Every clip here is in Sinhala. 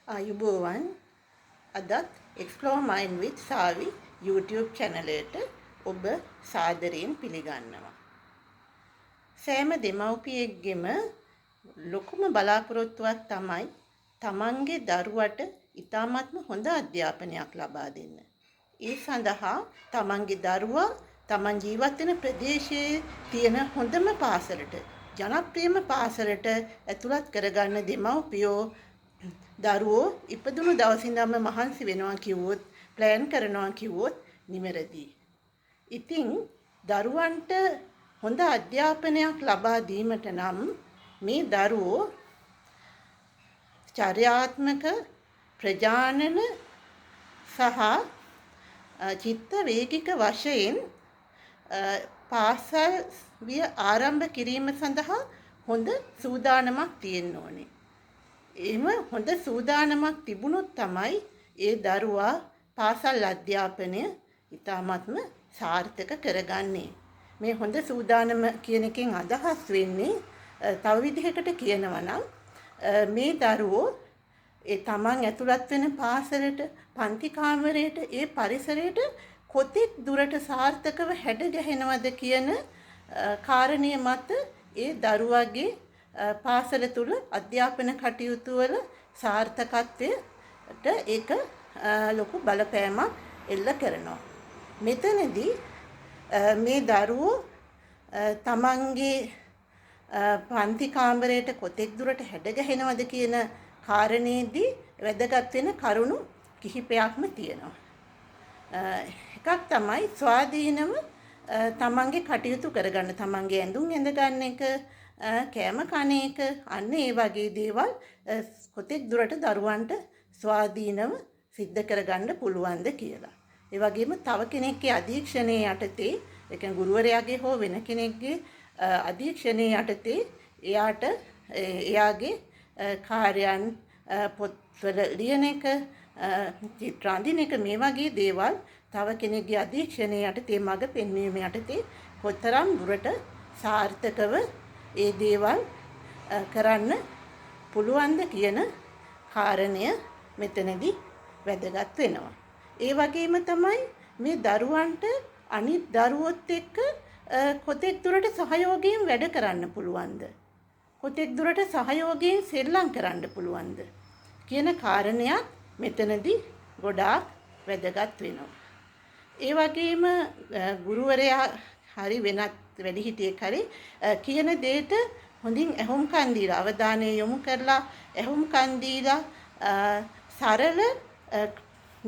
ආයුබෝවන් අදත් Explore Mind with සාවි YouTube channel එකට ඔබ සාදරයෙන් පිළිගන්නවා. සෑම දෙමව්පියෙක්ගෙම ලොකුම බලාපොරොත්තුවක් තමයි තමන්ගේ දරුවට ඉතාමත්ම හොඳ අධ්‍යාපනයක් ලබා දෙන්න. ඒ සඳහා තමන්ගේ දරුවා තමන් ජීවත් වෙන ප්‍රදේශයේ තියෙන හොඳම පාසලට, ජනප්‍රියම පාසලට ඇතුළත් කරගන්න දෙමව්පියෝ දරුවෝ ඉපදුණු දවසින්දම මහන්සි වෙනවා කිව්වොත්, ප්ලෑන් කරනවා කිව්වොත් නිවැරදි. ඉතින් දරුවන්ට හොඳ අධ්‍යාපනයක් ලබා දීමට නම් මේ දරුවෝ චර්යාත්මක, ප්‍රජානන සහ චිත්ත වේගික වශයෙන් පාසල් විය ආරම්භ කිරීම සඳහා හොඳ සූදානමක් තියෙන්න ඕනේ. එහෙම හොඳ සූදානමක් තිබුණොත් තමයි ඒ දරුවා පාසල් අධ්‍යාපනය ඉතාමත්ම සාර්ථක කරගන්නේ. මේ හොඳ සූදානම කියන එකෙන් අදහස් වෙන්නේ තව විදිහකට කියනවා නම් මේ දරුවෝ ඒ තමන් ඇතුළත් වෙන පාසලට, පන්ති කාමරයට, ඒ පරිසරයට කොතෙක් දුරට සාර්ථකව හැඩ ගැහෙනවද කියන කාරණය මත ඒ දරුවාගේ පාසල තුල අධ්‍යාපන කටයුතු වල සාර්ථකත්වයට ඒක ලොකු බලපෑමක් එල්ල කරනවා. මෙතනදී මේ දරුවෝ තමන්ගේ පන්ති කාමරයට කොතෙක් දුරට හැඩ ගැහෙනවද කියන කාරණේදී වැදගත් වෙන කරුණු කිහිපයක්ම තියෙනවා. එකක් තමයි ස්වාධීනව තමන්ගේ කටයුතු කරගන්න, තමන්ගේ ඇඳුම් ඇඳ ගන්න එක, කෑම කන එක, අන්න ඒ වගේ දේවල් කොතෙක් දුරට දරුවන්ට ස්වාධීනව සිද්ධ කරගන්න පුළුවන්ද කියලා. ඒ වගේම තව කෙනෙක්ගේ අධීක්ෂණයේ යටතේ, ඒ කියන්නේ ගුරුවරයාගේ හෝ වෙන කෙනෙක්ගේ අධීක්ෂණයේ යටතේ එයාට එයාගේ කාර්යයන්, පොත්වල ලියන එක, චිත්‍ර අඳින එක, මේ වගේ දේවල් තව කෙනෙක්ගේ අධීක්ෂණයේ යටතේ, මඟ පෙන්වීම යටතේ කොතරම් දුරට සාර්ථකව ඒ දේවල් කරන්න පුළුවන්ද කියන කාරණය මෙතනදී වැදගත් වෙනවා. ඒ වගේම තමයි මේ දරුවන්ට අනිත් දරුවොත් එක්ක කොතෙක් දුරට සහයෝගයෙන් වැඩ කරන්න පුළුවන්ද, කොතෙක් දුරට සහයෝගයෙන් සෙල්ලම් කරන්න පුළුවන්ද කියන කාරණයක් මෙතනදී ගොඩාක් වැදගත් වෙනවා. ඒ වගේම ගුරුවරයා හරි වෙනත් වැඩිහිටියෙක් හරි කියන දෙයට හොඳින් ඇහුම්කන් දීලා, අවධානය යොමු කරලා ඇහුම්කන් දීලා සරල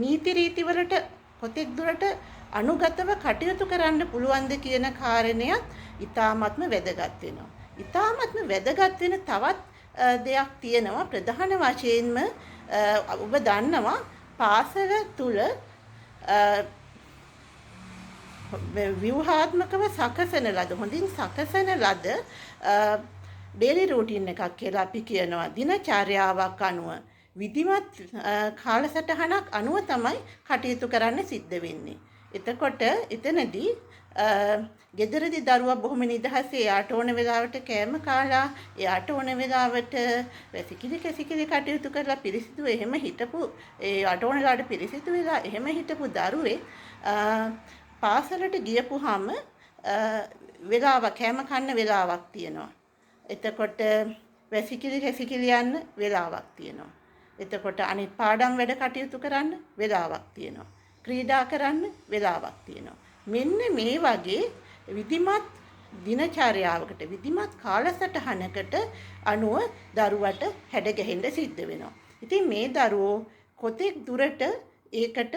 නීති රීති වලට කොතෙක් දුරට අනුගතව කටයුතු කරන්න පුළුවන්ද කියන කාරණයක් ඉතාමත්ම වැදගත් වෙනවා. ඉතාමත්ම වැදගත් වෙන තවත් දෙයක් තියෙනවා. ප්‍රධාන වශයෙන්ම ඔබ දන්නවා පාසල තුල ව්‍යුහාත්මකව සකසන ලද, හොඳින් සකසන ලද ඩේලි රූටින් එකක් කියලා අපි කියනවා. දිනචර්යාවක් අනුව, විධිමත් කාලසටහනක් අනුව තමයි කටයුතු කරන්න සිද්ධ වෙන්නේ. එතකොට එතනදී ගෙදරදී දරුවා බොහොම නිදහසේ, එයාට ඕන වෙලාවට කෑම කාලා, එයාට ඕන වෙලාවට වැසිකිලි කැසිකිලි කටයුතු කරලා පිරිසිදු එහෙම හිටපු, එයාට ඕන වෙලාවට පිරිසිදු වෙලා එහෙම හිටපු දරුවේ පාසලට ගියපුවාම වෙලාවක්, කෑම කන්න වෙලාවක් තියෙනවා. එතකොට වැසිකිලි කැසිකිලි යන්න වෙලාවක් තියෙනවා. එතකොට අනිත් පාඩම් වැඩ කටයුතු කරන්න වෙලාවක් තියෙනවා. ක්‍රීඩා කරන්න වෙලාවක් තියෙනවා. මෙන්න මේ වගේ විධිමත් දිනචර්යාවකට, විධිමත් කාලසටහනකට අනුව දරුවට හැඩ ගැහෙන්න සිද්ධ වෙනවා. ඉතින් මේ දරුවෝ කොතෙක් දුරට ඒකට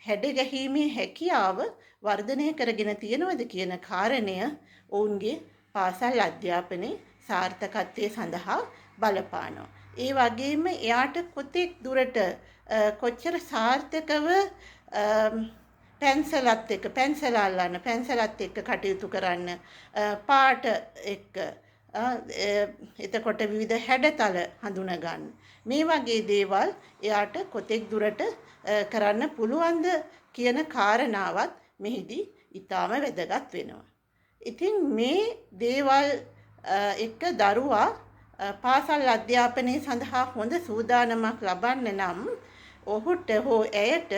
හැඩ ගැහිීමේ හැකියාව වර්ධනය කරගෙන තියෙනවද කියන කාරණය ඔවුන්ගේ පාසල් අධ්‍යාපනයේ සාර්ථකත්වයේ සඳහා බලපානවා. ඒ වගේම එයාට කොතෙක් දුරට කොච්චර සාර්ථකව පැන්සලත් එක්ක, පැන්සල අල්ලන්න, පැන්සලත් එක්ක කටයුතු කරන්න, පාට එක්ක, එතකොට විවිධ හැඩතල හඳුනා ගන්න, මේ වගේ දේවල් එයාට කොතෙක් දුරට කරන්න පුළුවන්ද කියන කාරණාවත් මෙහිදී ඊටාම වැදගත් වෙනවා. ඉතින් මේ දේවල් එක්ක දරුවා පාසල් අධ්‍යාපනය සඳහා හොඳ සූදානමක් ලබන්න නම් ඔහුට හෝ ඇයට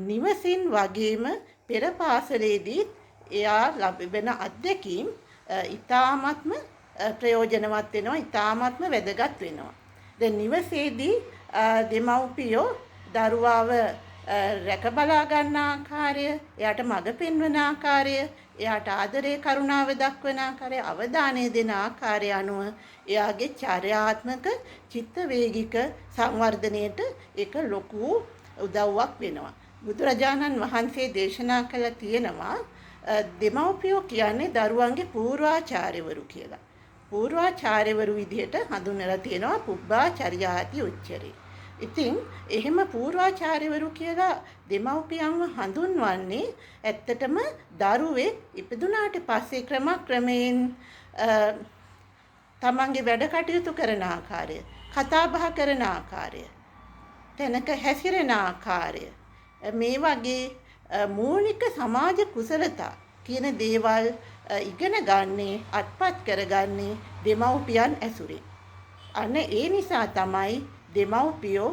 නිවසින් වගේම පෙර පාසලේදී එයා ලැබෙන අත්දැකීම් ඉතාමත්ම ප්‍රයෝජනවත් වෙනවා, ඉතාමත්ම වැදගත් වෙනවා. දැන් නිවසේදී දෙමව්පියෝ දරුවාව රැක බලා ගන්න ආකාරය, එයාට මඟ පෙන්වන ආකාරය, එයාට ආදරේ කරුණාව දක්වන ආකාරය, අවධානය දෙන ආකාරය අනුව එයාගේ චර්යාත්මක චිත්ත වේගික සංවර්ධනයට ඒක ලොකු උදව්වක් වෙනවා. බුදුරජාණන් වහන්සේ දේශනා කළ තියෙනවා දෙමව්පියෝ කියන්නේ දරුවන්ගේ පූර්වාචාර්යවරු කියලා. පූර්වාචාර්යවරු විදිහට හඳුන්වලා තියෙනවා පුබ්බාචර්යාති උච්චරේ. ඉතින් එහෙම පූර්වාචාර්යවරු කියලා දෙමව්පියන්ව හඳුන්වන්නේ ඇත්තටම දරුවේ ඉපදුනාට පස්සේ ක්‍රමයෙන් තමන්ගේ වැඩ කටයුතු කරන ආකාරය, කතා බහ කරන ආකාරය, තැනක හැසිරෙන ආකාරය, මේ වගේ මූලික සමාජ කුසලතා කියන දේවල් ඉගෙන ගන්නේ, අත්පත් කරගන්නේ දෙමව්පියන් ඇසුරේ. අන්න ඒ නිසා තමයි දෙමව්පියෝ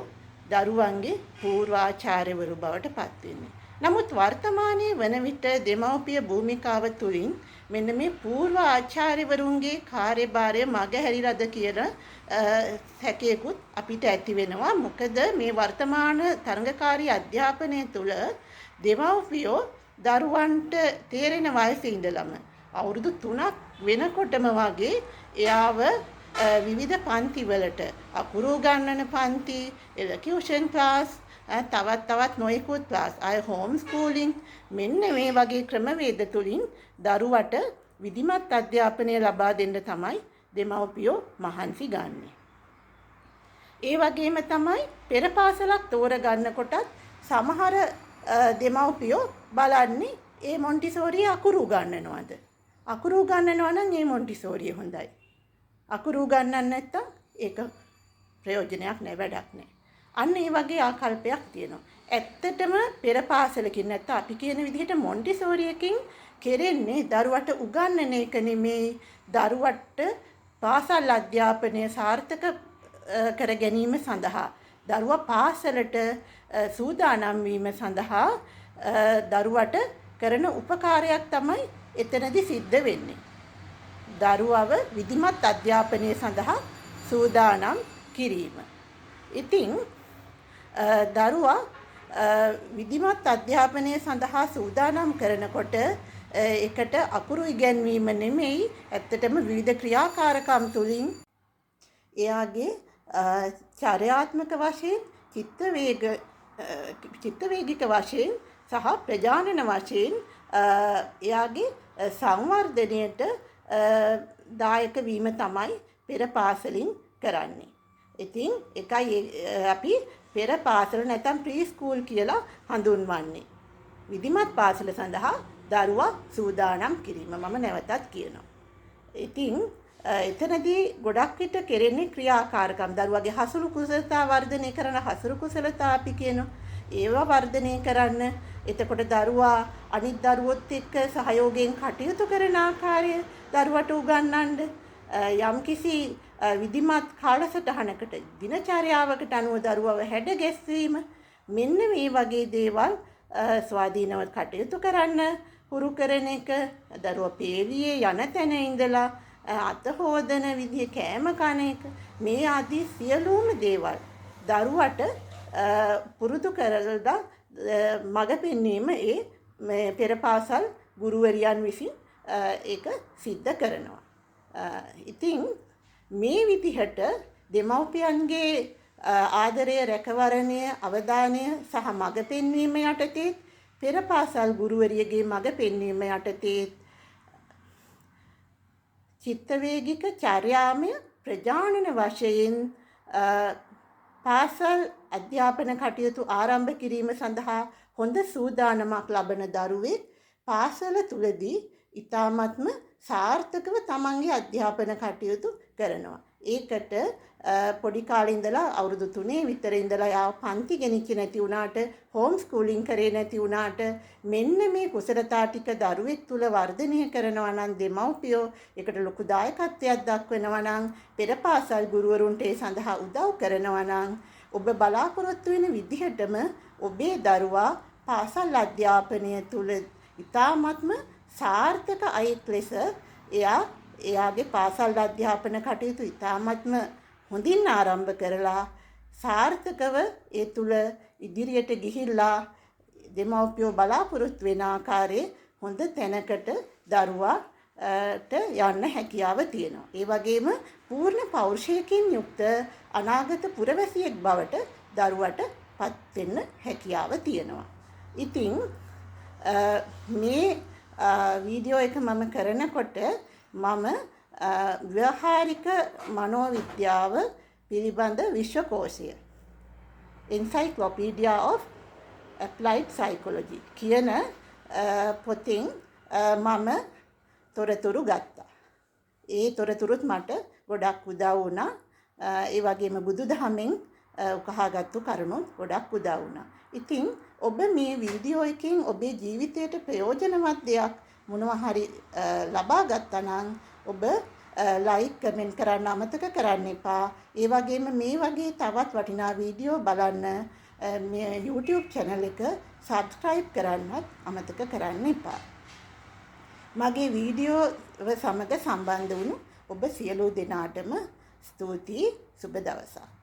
දරුවන්ගේ පූර්වාචාර්යවරු බවට පත් වෙන්නේ. නමුත් වර්තමානයේ වන විට දෙමව්පිය භූමිකාව තුළින් මෙන්න මේ පූර්වාචාර්යවරුන්ගේ කාර්යභාරය මගහැරිලාද කියන සැකයකුත් අපිට ඇති වෙනවා. මොකද මේ වර්තමාන තරඟකාරී අධ්‍යාපනය තුළ දෙමව්පියෝ දරුවන්ට තේරෙන වයසේ ඉඳලම අවුරුදු 3ක් වෙනකොටම වගේ එයාව විවිධ පන්තිවලට අකුරු ගන්නන පන්ති, ටියුෂන් ක්ලාස්, තවත් නොයෙකුත් ක්ලාස්, හෝම් ස්කූලින්, මෙන්න මේ වගේ ක්‍රමවේද තුලින් දරුවට විධිමත් අධ්‍යාපනය ලබා දෙන්න තමයි දෙමව්පියෝ මහන්සි ගන්නේ. ඒ වගේම තමයි පෙර පාසලක් තෝරගන්නකොටත් සමහර දෙමව්පියෝ බලන්නේ ඒ මොන්ටිසෝරිය අකුරු ගන්නනවද? අකුරු ගන්නනවා නම් ඒ මොන්ටිසෝරිය හොඳයි. අකුරු ගන්නන්න නැත්තම් ඒක ප්‍රයෝජනයක් නැහැ, වැඩක් නැහැ. අන්න ඒ වගේ ආකල්පයක් තියෙනවා. ඇත්තටම පෙර පාසලකින් නැත්තම් අපි කියන විදිහට මොන්ටිසෝරියකින් කෙරෙන්නේ දරුවට උගන්වන එක නෙමේ, දරුවට පාසල් අධ්‍යාපනය සාර්ථක කර ගැනීම සඳහා, දරුවා පාසලට සූදානම් වීම සඳහා දරුවට කරන උපකාරයක් තමයි එතනදී සිද්ධ වෙන්නේ. දරුවව විධිමත් අධ්‍යාපනය සඳහා සූදානම් කිරීම. ඉතින් දරුවා විධිමත් අධ්‍යාපනය සඳහා සූදානම් කරනකොට එකට අකුරු ඉගැන්වීම නෙමෙයි, ඇත්තටම විවිධ ක්‍රියාකාරකම් තුළින් එයාගේ චර්යාත්මක වශයෙන්, චිත්ත වේගික වශයෙන් සහ ප්‍රජානන වශයෙන් එයාගේ සංවර්ධනයට දායක වීම තමයි පෙර පාසලින් කරන්නේ. ඉතින් එකයි අපි පෙර පාසල නැත්නම් ප්‍රී ස්කූල් කියලා හඳුන්වන්නේ. විධිමත් පාසල සඳහා දරුවා සූදානම් කිරීම මම නැවතත් කියනවා. ඉතින් එතනදී ගොඩක් විට කෙරෙන්නේ ක්‍රියාකාරකම්, දරුවාගේ හසුරු කුසලතා වර්ධනය කරන හසුරු කුසලතා අපි කියනවා. ඒවා වර්ධනය කරන්න. එතකොට දරුවා අනිත් දරුවොත් එක්ක සහයෝගයෙන් කටයුතු කරන ආකාරය දරුවට උගන්වන්න, යම්කිසි විධිමත් කාලසටහනකට, දිනචර්යාවකට අනුව දරුවව හැඩ ගැස්වීම, මෙන්න මේ වගේ දේවල් ස්වාධීනව කටයුතු කරන්න හුරු කරන එක, දරුවා පේලියේ යන තැන ඉඳලා අත හොදන විදිහ, කෑම කන එක, මේ ආදී සියලුම දේවල් දරුවට පුරුදු කරලා මඟ පෙන්වීම ඒ පෙර පාසල් ගුරුවරියන් විසින් ඒක සිද්ධ කරනවා. ඉතින් මේ විදිහට දෙමව්පියන්ගේ ආදරය, රැකවරණය, අවධානය සහ මඟ පෙන්වීම යටතේ, පෙර පාසල් ගුරුවරියගේ මඟ පෙන්වීම යටතේ චිත්තවේගික චර්යාමය ප්‍රජානන වශයෙන් පාසල් අධ්‍යාපන කටයුතු ආරම්භ කිරීම සඳහා හොඳ සූදානමක් ලබන දරුවෙක් පාසල තුලදී ඉතාමත්ම සාර්ථකව තමන්ගේ අධ්‍යාපන කටයුතු කරනවා. ඒකට පොඩි කාලේ ඉඳලා අවුරුදු 3 විතර ඉඳලා යාව පන්ති ගෙනිච්ච නැති වුණාට හෝම් ස්කූලින් කරේ නැති වුණාට මෙන්න මේ කුසලතා ටික දරුවෙක් තුල වර්ධනය කරනවා නම් දෙමව්පියෝ ඒකට ලොකු දායකත්වයක් දක්වනවා නම් පෙර පාසල් ගුරුවරුන්ට ඒ සඳහා උදව් කරනවා නම් ඔබ බලාපොරොත්තු වෙන විදිහටම ඔබේ දරුවා පාසල් අධ්‍යාපනය තුල ඉතාමත්ම සාර්ථක අයෙක් ලෙස එයාගේ පාසල් අධ්‍යාපන කටයුතු ඉතාමත්ම හොඳින් ආරම්භ කරලා සාර්ථකව ඒ තුල ඉදිරියට ගිහිල්ලා දෙමව්පියෝ බලාපොරොත්තු වෙන ආකාරයේ හොඳ තැනකට දරුවාට යන්න හැකියාව තියෙනවා. ඒ වගේම පූර්ණ පෞරුෂයකින් යුක්ත අනාගත පුරවැසියෙක් බවට දරුවට පත් වෙන්න හැකියාව තියෙනවා. ඉතින් මේ වීඩියෝ එක මම කරනකොට මම ව්‍යවහාරික මනෝවිද්‍යාව පිළිබඳ විශ්වකෝෂය Encyclopedia of Applied Psychology කියන පොතෙන් මම තොරතුරු ගත්තා. ඒ තොරතුරුත් මට ගොඩක් උදව් වුණා. ඒ වගේම බුදුදහමෙන් උකහාගත්තු කරුණුත් ගොඩක් උදව් වුණා. ඉතින් ඔබ මේ වීඩියෝ එකෙන් ඔබේ ජීවිතයට ප්‍රයෝජනවත් දෙයක් මොනවා හරි ලබා ගත්තා නම් ඔබ ලයික් කමෙන්ට් කරන්න අමතක කරන්න එපා. ඒ වගේම මේ වගේ තවත් වටිනා වීඩියෝ බලන්න මේ YouTube channel එක subscribe කරන්නත් අමතක කරන්න එපා. මගේ වීඩියෝ සමග සම්බන්ධ වුණු ඔබ සියලු දෙනාටම ස්තුතියි. සුබ දවසක්.